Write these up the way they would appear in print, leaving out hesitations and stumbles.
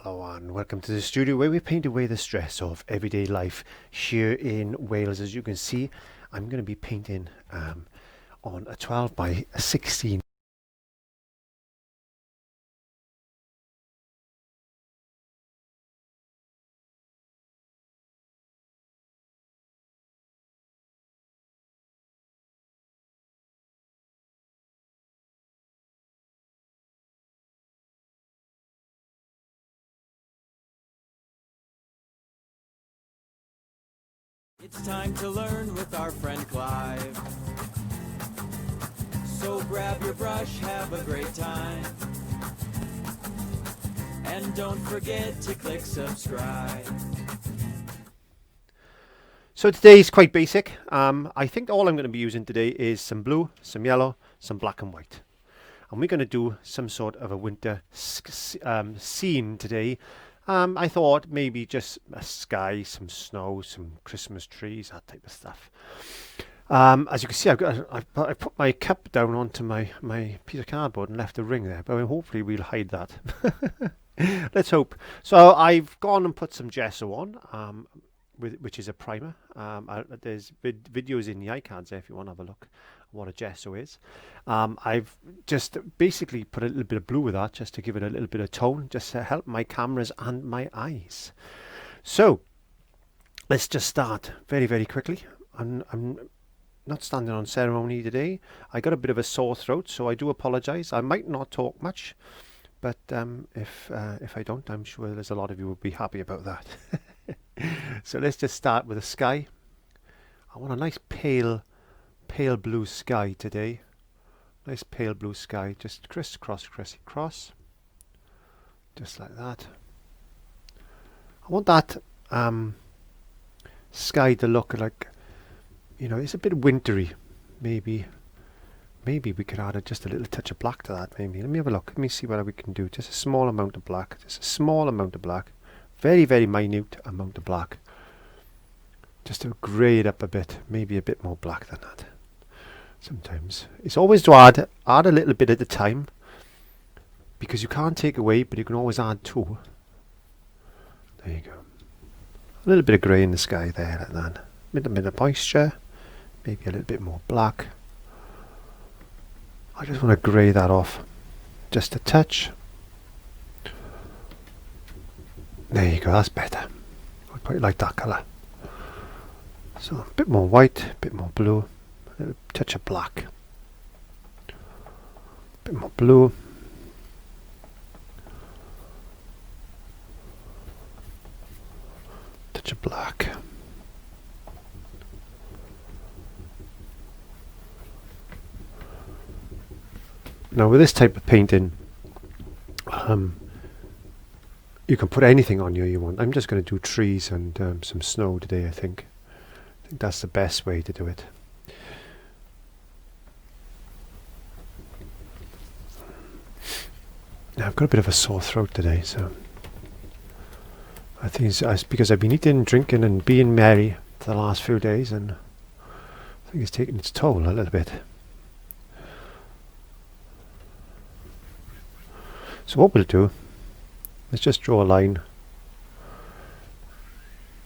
Hello and welcome to the studio where we paint away the stress of everyday life here in Wales. As you can see, I'm going to be painting on a 12 by 16. It's time to learn with our friend Clive. So grab your brush, have a great time. And don't forget to click subscribe. So today is quite basic. I think all I'm going to be using today is some blue, some yellow, some black and white. And we're going to do some sort of a winter scene today. I thought maybe just a sky, some snow, some Christmas trees, that type of stuff. As you can see, I put my cup down onto my piece of cardboard and left a ring there, but hopefully we'll hide that. Let's hope. So I've gone and put some gesso on, which is a primer. There's videos in the iCards there if you want to have a look at what a gesso is. I've just basically put a little bit of blue with that just to give it a little bit of tone, just to help my cameras and my eyes. So let's just start very, very quickly. I'm not standing on ceremony today. I got a bit of a sore throat, so I do apologize. I might not talk much, but if I don't, I'm sure there's a lot of you will be happy about that. So let's just start with the sky. I want a nice pale blue sky today. Nice pale blue sky, just crisscross, crisscross, just like that. I want that sky to look like, you know, it's a bit wintry. Maybe we could add just a little touch of black to that. Maybe. Let me have a look. Let me see what we can do. Just a small amount of black. Just a small amount of black. Very, very minute amount of black. Just to grey it up a bit. Maybe a bit more black than that. Sometimes it's always to add a little bit at a time, because you can't take away, but you can always add to. There you go. A little bit of grey in the sky there, like that. A bit of moisture. Maybe a little bit more black. I just want to grey that off just a touch. There you go, that's better. I quite like that colour. So a bit more white, a bit more blue, a little touch of black. A bit more blue. Touch of black. Now with this type of painting, you can put anything on you want. I'm just going to do trees and some snow today, I think. I think that's the best way to do it. Now I've got a bit of a sore throat today, so I think it's because I've been eating, drinking and being merry for the last few days, and I think it's taken its toll a little bit. So what we'll do, let's just draw a line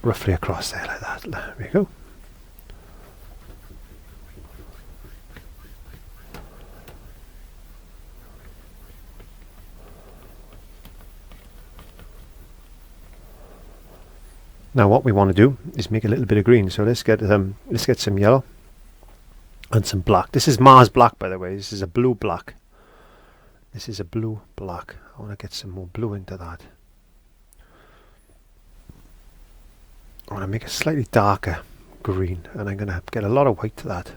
roughly across there like that. There we go. Now what we want to do is make a little bit of green. So let's get some yellow and some black. This is Mars black, by the way. This is a blue black. This is a blue black. I want to get some more blue into that. I want to make a slightly darker green, and I'm going to get a lot of white to that.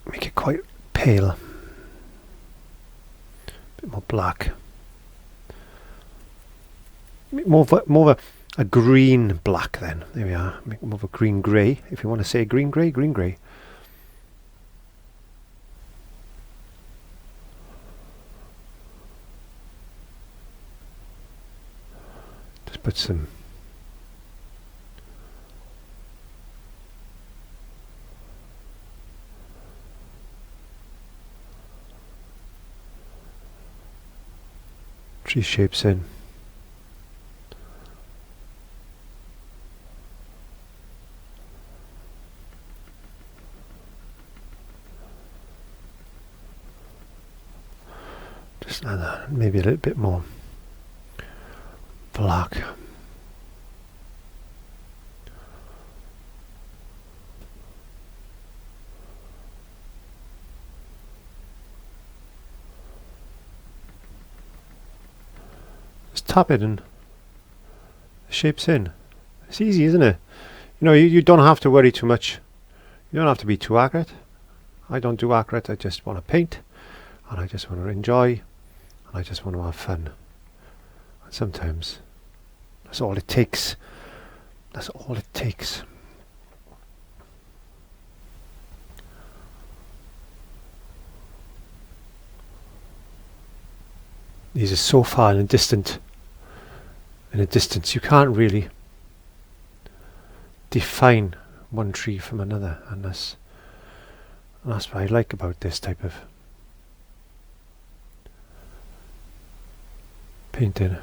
Make it quite pale. A bit more black. Make more of a green black then. There we are. Make more of a green grey. If you want to say green grey, green grey. Put some tree shapes in. Just like that, maybe a little bit more black. Just tap it and the shape's in. It's easy, isn't it? You know, you don't have to worry too much. You don't have to be too accurate. I don't do accurate, I just want to paint and I just want to enjoy and I just want to have fun. And sometimes that's all it takes. That's all it takes. These are so far in a distance you can't really define one tree from another, and that's what I like about this type of painting.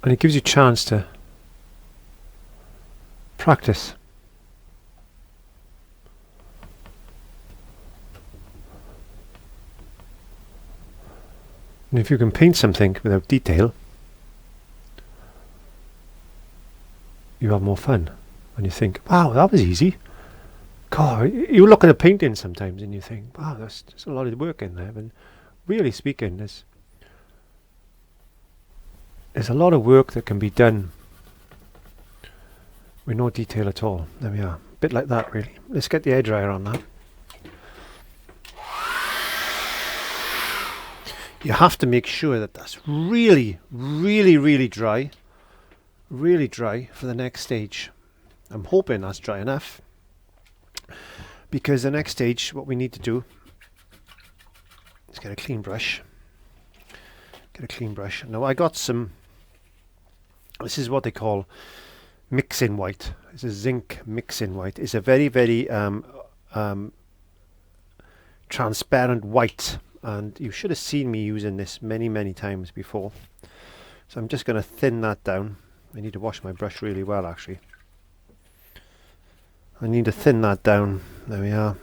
And it gives you a chance to practice. And if you can paint something without detail, you have more fun. And you think, wow, that was easy. God, you look at a painting sometimes and you think, wow, there's a lot of work in there. But really speaking, there's a lot of work that can be done with no detail at all. There we are. A bit like that, really. Let's get the hairdryer on that. You have to make sure that that's really, really, really dry. Really dry for the next stage. I'm hoping that's dry enough. Because the next stage, what we need to do is get a clean brush. Get a clean brush. Now I got some, this is what they call mixing white. It's a zinc mixing white. It's a very, very transparent white. And you should have seen me using this many, many times before. So I'm just going to thin that down. I need to wash my brush really well, actually. I need to thin that down. There we are.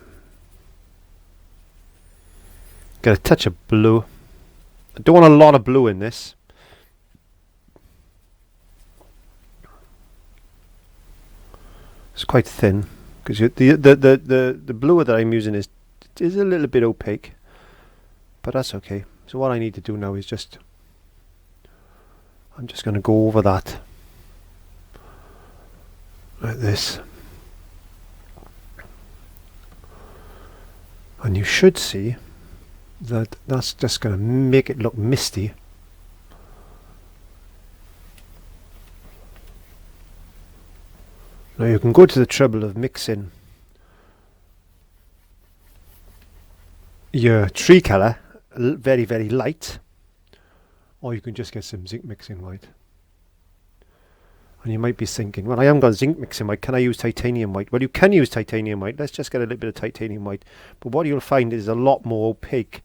Get a touch of blue. I don't want a lot of blue in this. It's quite thin because the blue that I'm using is a little bit opaque. But that's okay. So what I need to do now is I'm just going to go over that like this. And you should see that that's just going to make it look misty. Now you can go to the trouble of mixing your tree colour very, very light, or you can just get some zinc mixing white. And you might be thinking, well, I haven't got zinc mixing white, can I use titanium white? Well, you can use titanium white. Let's just get a little bit of titanium white, but what you'll find is a lot more opaque,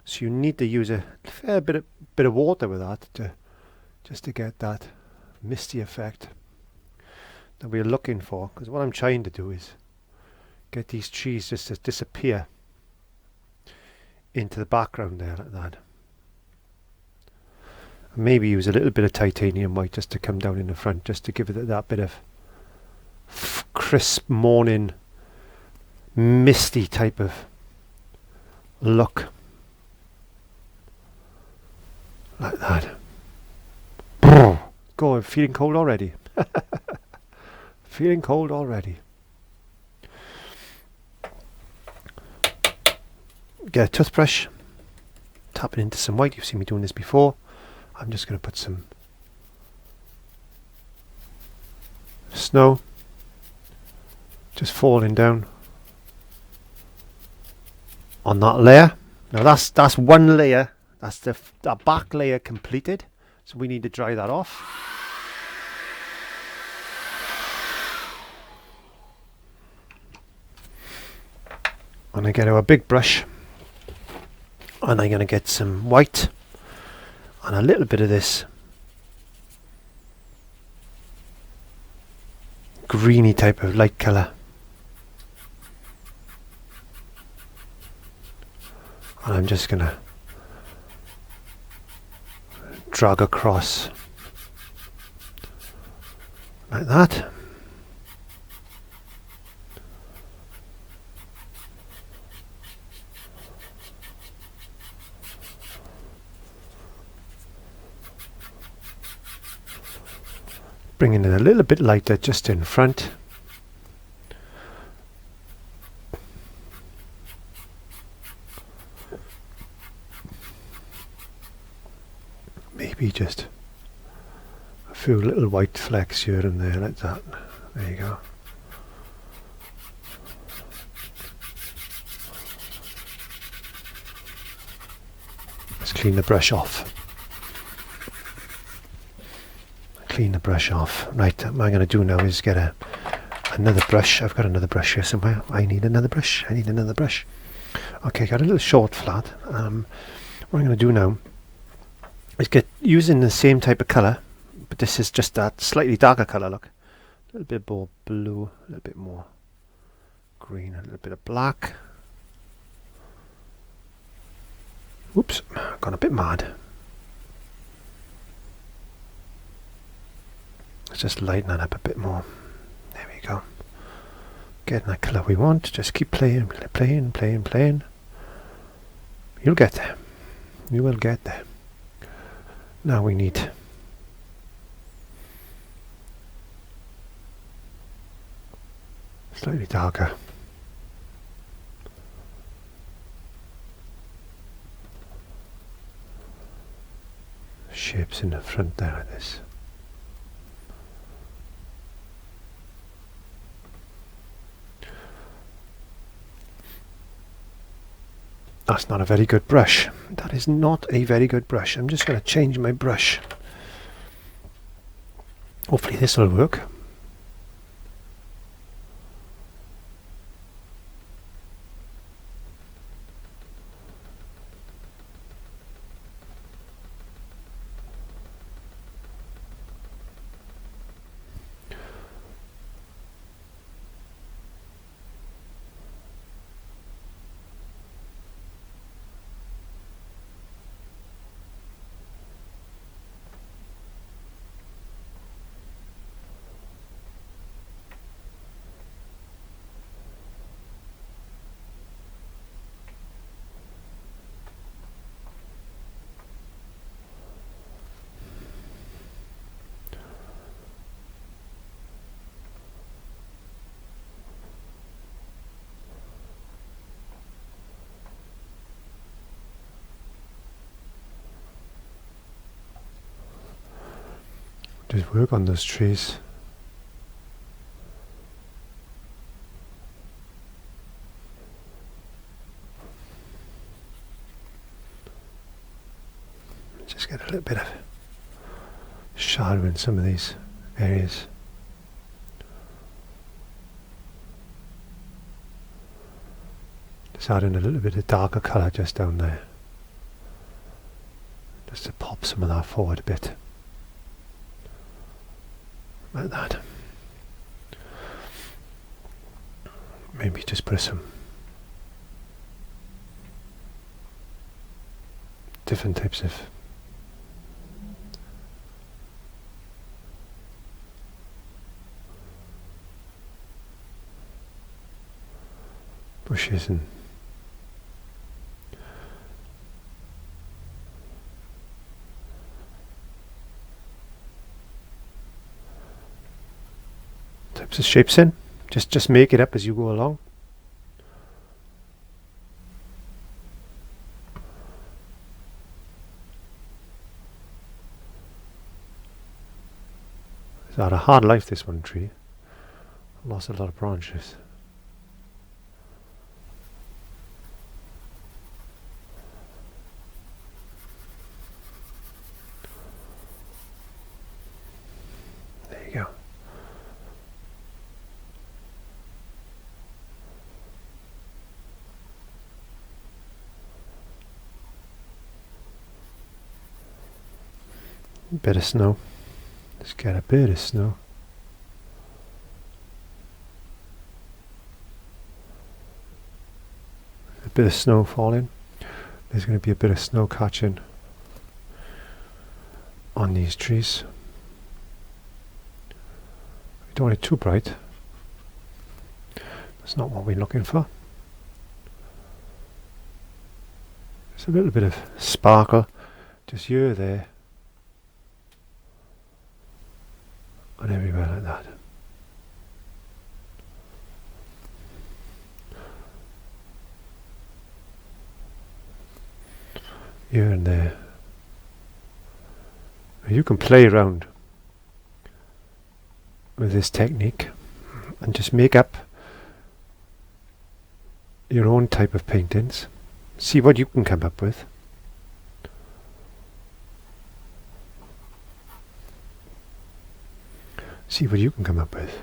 so you need to use a fair bit of water with that just to get that misty effect that we're looking for. Because what I'm trying to do is get these trees just to disappear into the background there like that. And maybe use a little bit of titanium white just to come down in the front, just to give it that bit of crisp morning misty type of look like that. God, I'm feeling cold already. Feeling cold already. Get a toothbrush, tap it into some white. You've seen me doing this before. I'm just going to put some snow just falling down on that layer. Now that's one layer. That's that back layer completed. So we need to dry that off. I'm going to get our big brush, and I'm going to get some white and a little bit of this greeny type of light colour, and I'm just going to drag across like that. Bringing it a little bit lighter just in front. Maybe just a few little white flecks here and there like that. There you go. Let's clean the brush off. Clean the brush off. Right, what I'm going to do now is get another brush. I've got another brush here somewhere. I need another brush. Okay, got a little short flat. What I'm going to do now is get using the same type of colour, but this is just that slightly darker colour. Look, a little bit more blue, a little bit more green, a little bit of black. Whoops, gone a bit mad. Let's just lighten that up a bit more. There we go. Getting that colour we want. Just keep playing. You'll get there. You will get there. Now we need slightly darker. Shapes in the front there like this. That's not a very good brush. That is not a very good brush. I'm just going to change my brush. Hopefully this will work. Just work on those trees. Just get a little bit of shadow in some of these areas. Just add in a little bit of darker colour just down there. Just to pop some of that forward a bit. Like that. Maybe just put some different types of bushes and types of shapes in. Just make it up as you go along. It's had a hard life, this one tree. Lost a lot of branches. There you go. Bit of snow. Let's get a bit of snow. A bit of snow falling. There's going to be a bit of snow catching on these trees. We don't want it too bright. That's not what we're looking for. There's a little bit of sparkle just here, there, and everywhere like that. Here and there. You can play around with this technique and just make up your own type of paintings. See what you can come up with. See what you can come up with.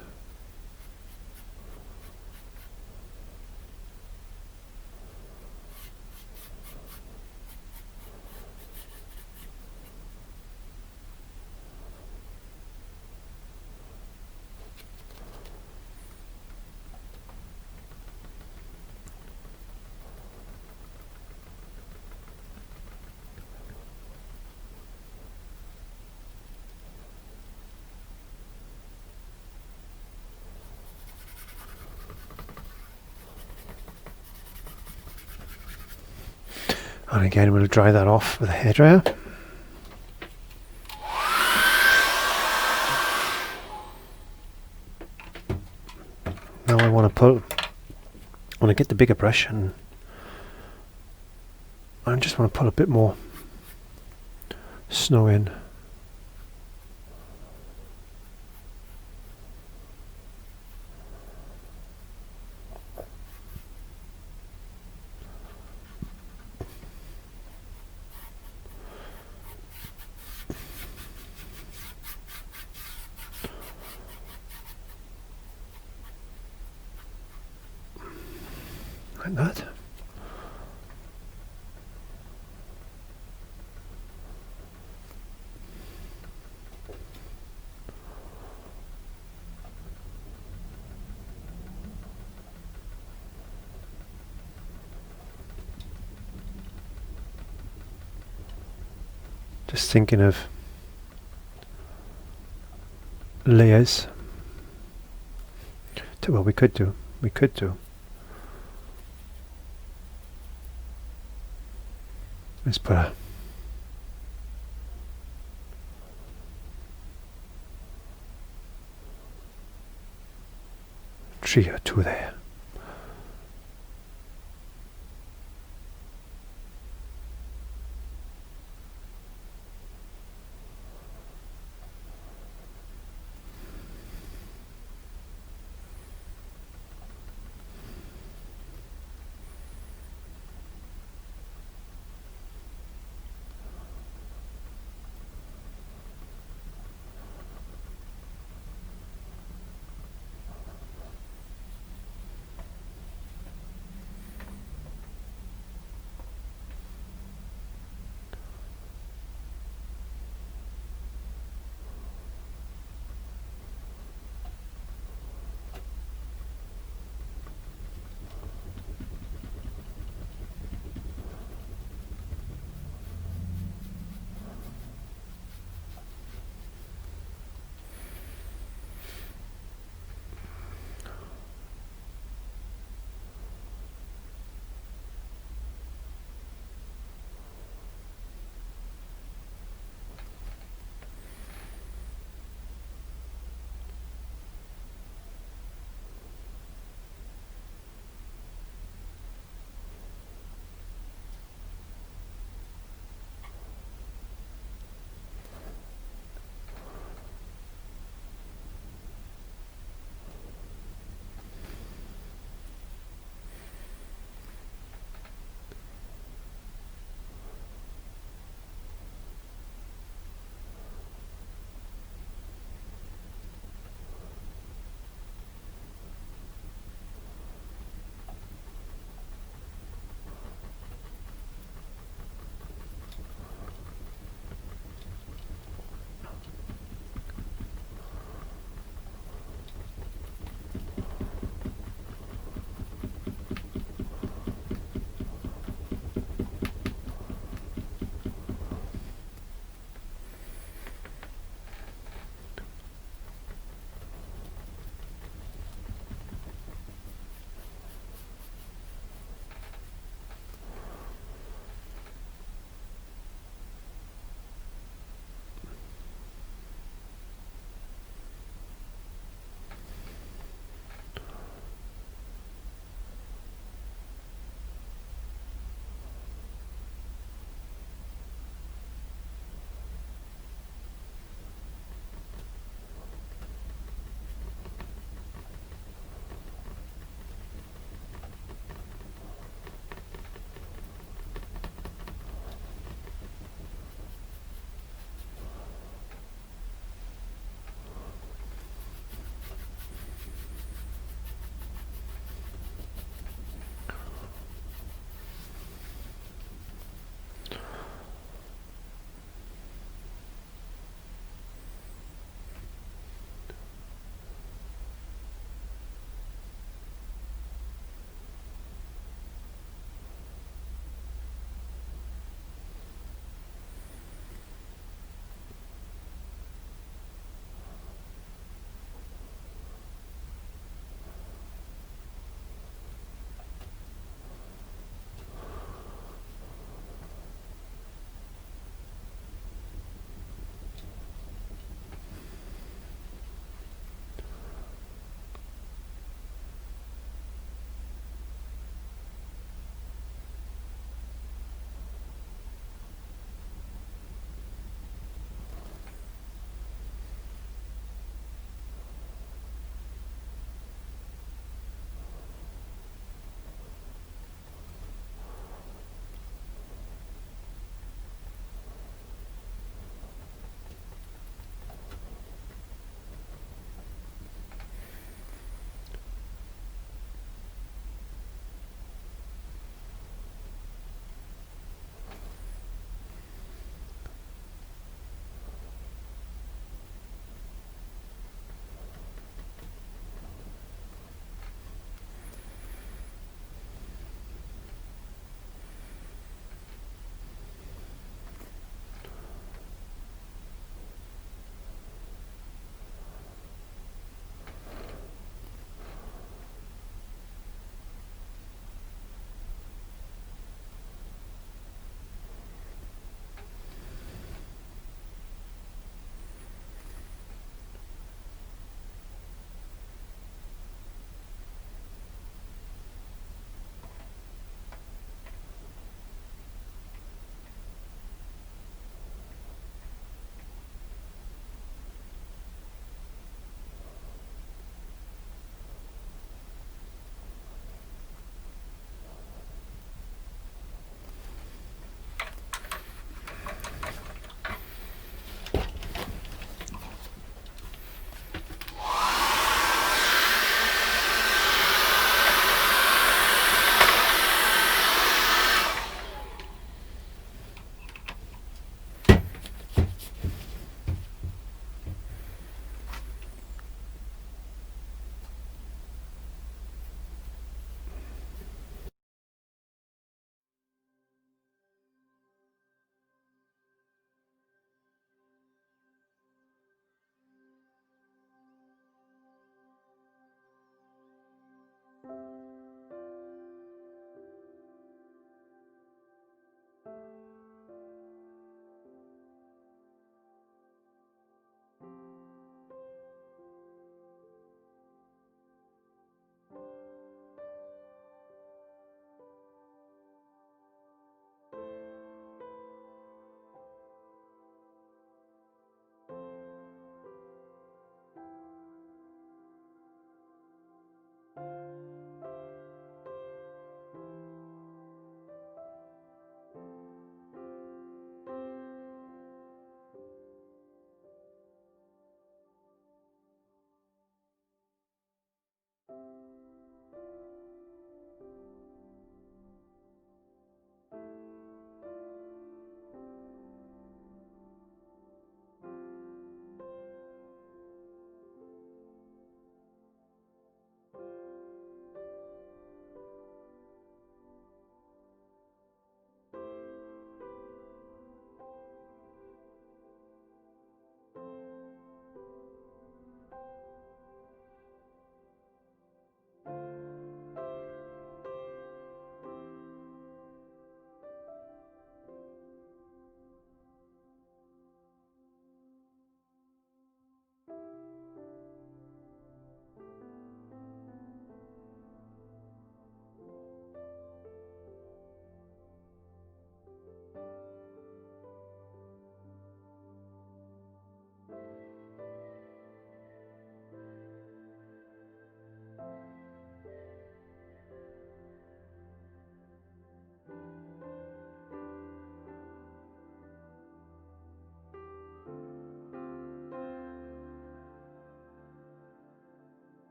And again, we'll dry that off with a hairdryer. Now I want to get the bigger brush, and I just want to put a bit more snow in. Like that. Just thinking of layers to what we could do. Let's put a tree or two there.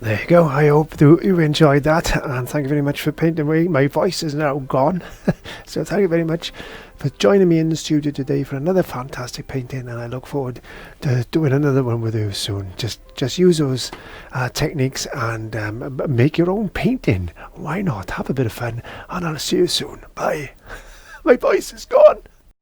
There you go. I hope you enjoyed that, and thank you very much for painting away. My voice is now gone, so thank you very much for joining me in the studio today for another fantastic painting, and I look forward to doing another one with you soon. Just use those techniques and make your own painting. Why not? Have a bit of fun, and I'll see you soon. Bye. My voice is gone.